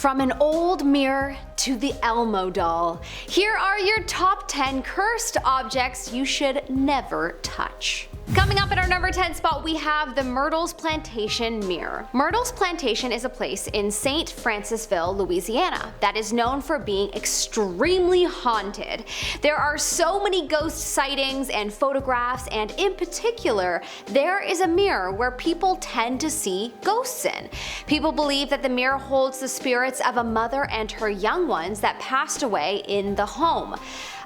From an old mirror to the Elmo doll, here are your top 10 cursed objects you should never touch. Coming up at our number 10 spot, we have the Myrtles Plantation mirror. Myrtles Plantation is a place in St. Francisville, Louisiana that is known for being extremely haunted. There are so many ghost sightings and photographs, and in particular, there is a mirror where people tend to see ghosts in. People believe that the mirror holds the spirits of a mother and her young ones that passed away in the home.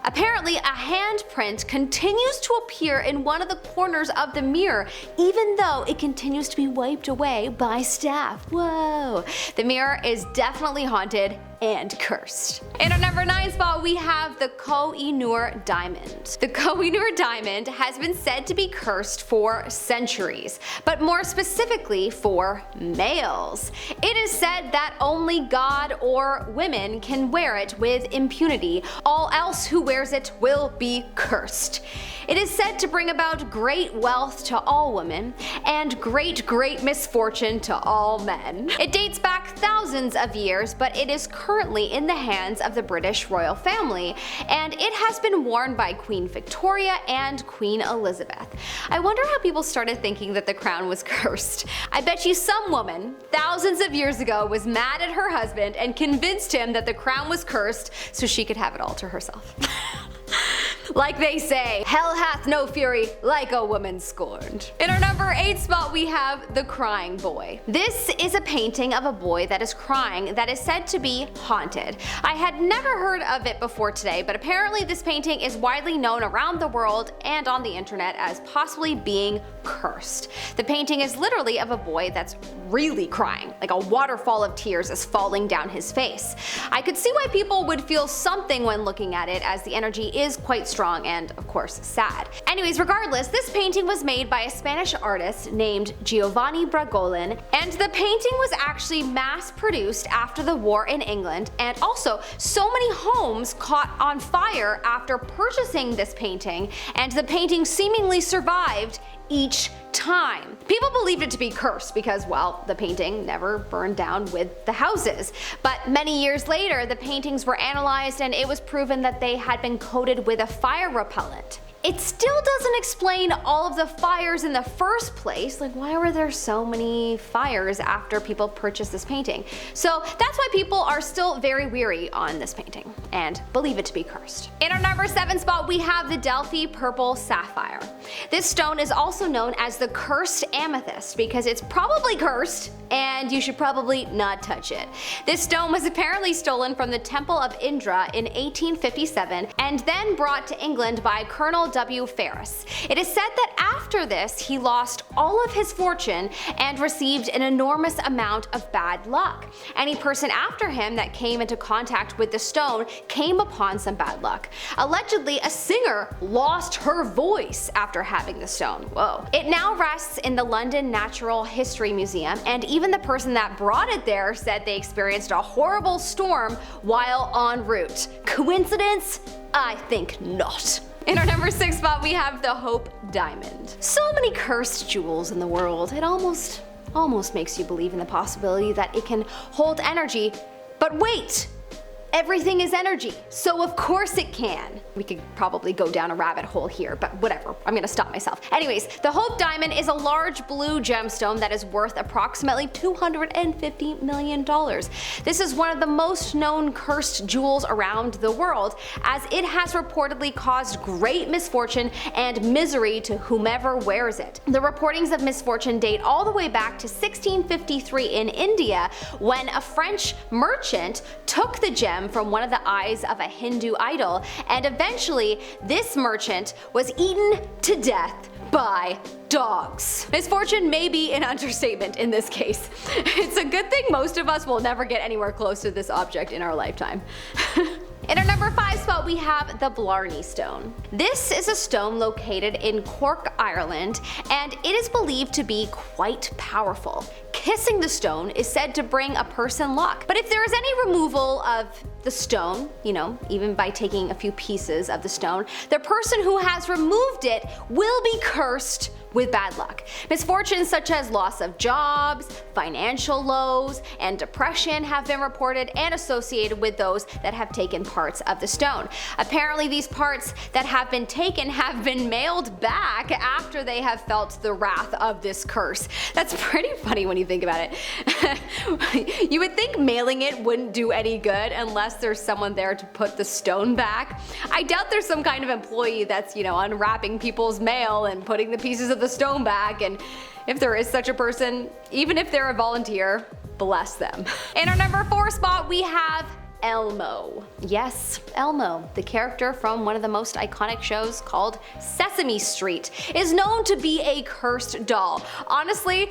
Apparently, a handprint continues to appear in one of the corners of the mirror, even though it continues to be wiped away by staff. Whoa! The mirror is definitely haunted and cursed. In our number 9 spot, we have the Koh I Noor Diamond. The Koh I Noor Diamond has been said to be cursed for centuries, but more specifically for males. It is said that only God or women can wear it with impunity. All else who wears it will be cursed. It is said to bring about great wealth to all women and great misfortune to all men. It dates back thousands of years, but it is currently in the hands of the British royal family, and it has been worn by Queen Victoria and Queen Elizabeth. I wonder how people started thinking that the crown was cursed. I bet you some woman thousands of years ago was mad at her husband and convinced him that the crown was cursed so she could have it all to herself. Like they say, hell hath no fury like a woman scorned. In our number 8 spot, we have the Crying Boy. This is a painting of a boy that is crying that is said to be haunted. I had never heard of it before today, but apparently this painting is widely known around the world and on the internet as possibly being cursed. The painting is literally of a boy that's really crying, like a waterfall of tears is falling down his face. I could see why people would feel something when looking at it, as the energy is quite strong and of course sad. Anyways, regardless, this painting was made by a Spanish artist named Giovanni Bragolin, and the painting was actually mass produced after the war in England, and also so many homes caught on fire after purchasing this painting, and the painting seemingly survived each time. People believed it to be cursed because, well, the painting never burned down with the houses. But many years later, the paintings were analyzed and it was proven that they had been coated with a fire repellent. It still doesn't explain all of the fires in the first place. Like, why were there so many fires after people purchased this painting? So that's why people are still very weary on this painting and believe it to be cursed. In our number 7 spot, we have the Delphi Purple Sapphire. This stone is also known as the cursed amethyst because it's probably cursed and you should probably not touch it. This stone was apparently stolen from the Temple of Indra in 1857 and then brought to England by Colonel W. Ferris. It is said that after this, he lost all of his fortune and received an enormous amount of bad luck. Any person after him that came into contact with the stone came upon some bad luck. Allegedly, a singer lost her voice after having the stone. Whoa. It now rests in the London Natural History Museum, and even the person that brought it there said they experienced a horrible storm while en route. Coincidence? I think not. In our number 6 spot, we have the Hope Diamond. So many cursed jewels in the world, it almost makes you believe in the possibility that it can hold energy. But wait! Everything is energy, so of course it can. We could probably go down a rabbit hole here, but whatever, I'm gonna stop myself. Anyways, the Hope Diamond is a large blue gemstone that is worth approximately $250 million. This is one of the most known cursed jewels around the world, as it has reportedly caused great misfortune and misery to whomever wears it. The reportings of misfortune date all the way back to 1653 in India, when a French merchant took the gem from one of the eyes of a Hindu idol, and eventually this merchant was eaten to death by dogs. Misfortune may be an understatement in this case. It's a good thing most of us will never get anywhere close to this object in our lifetime. In our number 5 spot, we have the Blarney Stone. This is a stone located in Cork, Ireland, and it is believed to be quite powerful. Kissing the stone is said to bring a person luck. But if there is any removal of the stone, even by taking a few pieces of the stone, the person who has removed it will be cursed with bad luck. Misfortunes such as loss of jobs, financial lows, and depression have been reported and associated with those that have taken parts of the stone. Apparently these parts that have been taken have been mailed back after they have felt the wrath of this curse. That's pretty funny when you think about it. You would think mailing it wouldn't do any good unless there's someone there to put the stone back. I doubt there's some kind of employee that's, unwrapping people's mail and putting the pieces of the stone back, and if there is such a person, even if they're a volunteer, bless them. In our number 4 spot, we have Elmo. Yes, Elmo, the character from one of the most iconic shows called Sesame Street, is known to be a cursed doll. Honestly,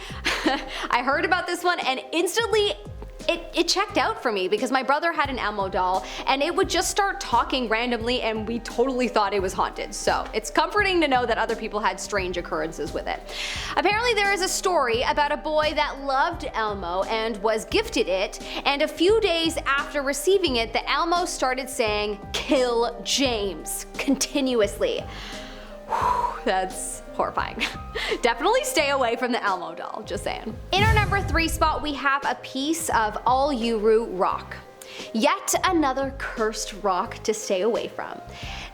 I heard about this one and instantly it checked out for me because my brother had an Elmo doll and it would just start talking randomly and we totally thought it was haunted. So it's comforting to know that other people had strange occurrences with it. Apparently there is a story about a boy that loved Elmo and was gifted it, and a few days after receiving it, the Elmo started saying, "Kill James," continuously. Whew, that's horrifying. Definitely stay away from the Elmo doll, just saying. In our number 3 spot, we have a piece of Uluru rock. Yet another cursed rock to stay away from.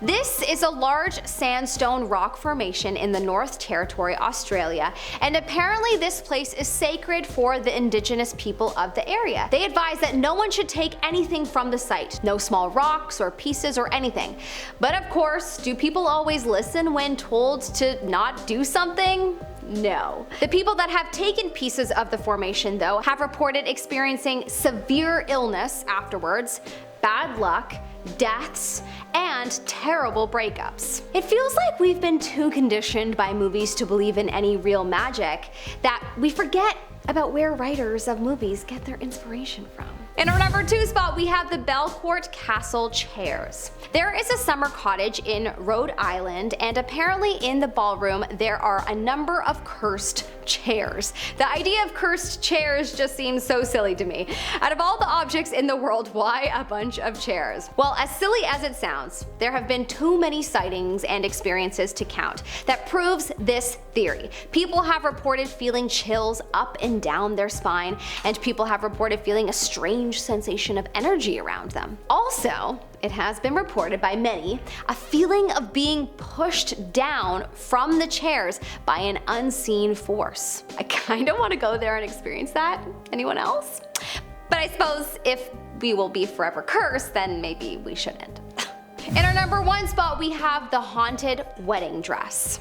This is a large sandstone rock formation in the North Territory, Australia, and apparently this place is sacred for the indigenous people of the area. They advise that no one should take anything from the site, no small rocks or pieces or anything. But of course, do people always listen when told to not do something? No. The people that have taken pieces of the formation, though, have reported experiencing severe illness afterwards, bad luck, deaths, and terrible breakups. It feels like we've been too conditioned by movies to believe in any real magic that we forget about where writers of movies get their inspiration from. In our number 2 spot, we have the Belcourt Castle chairs. There is a summer cottage in Rhode Island, and apparently in the ballroom there are a number of cursed chairs. The idea of cursed chairs just seems so silly to me. Out of all the objects in the world, why a bunch of chairs? Well, as silly as it sounds, there have been too many sightings and experiences to count that proves this theory. People have reported feeling chills up and down their spine, and people have reported feeling a strange sensation of energy around them. Also, it has been reported by many a feeling of being pushed down from the chairs by an unseen force. I kinda wanna go there and experience that. Anyone else? But I suppose if we will be forever cursed, then maybe we shouldn't. In our number 1 spot, we have the haunted wedding dress.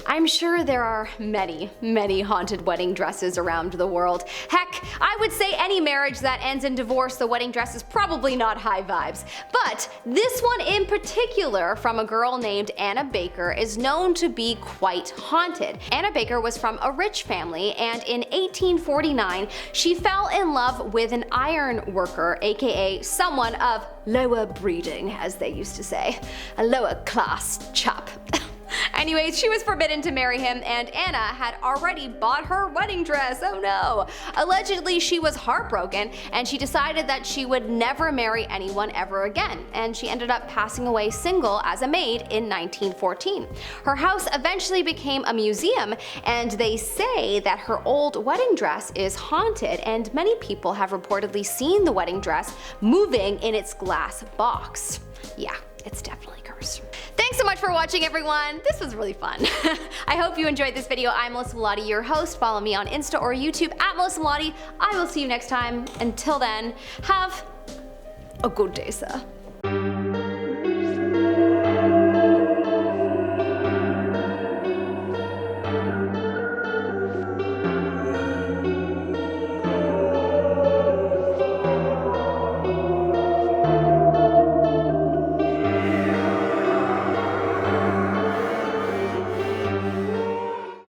I'm sure there are many, many haunted wedding dresses around the world. Heck, I would say any marriage that ends in divorce, the wedding dress is probably not high vibes. But this one in particular, from a girl named Anna Baker, is known to be quite haunted. Anna Baker was from a rich family, and in 1849 she fell in love with an iron worker, aka someone of lower breeding, as they used to say. A lower class chap. Anyways, she was forbidden to marry him, and Anna had already bought her wedding dress. Oh no! Allegedly, she was heartbroken, and she decided that she would never marry anyone ever again, and she ended up passing away single as a maid in 1914. Her house eventually became a museum, and they say that her old wedding dress is haunted, and many people have reportedly seen the wedding dress moving in its glass box. Yeah, it's definitely cursed. Thanks so much for watching, everyone. This was really fun. I hope you enjoyed this video. I'm Melissa Melotti, your host. Follow me on Insta or YouTube at Melissa Melotti. I will see you next time. Until then, have a good day, sir.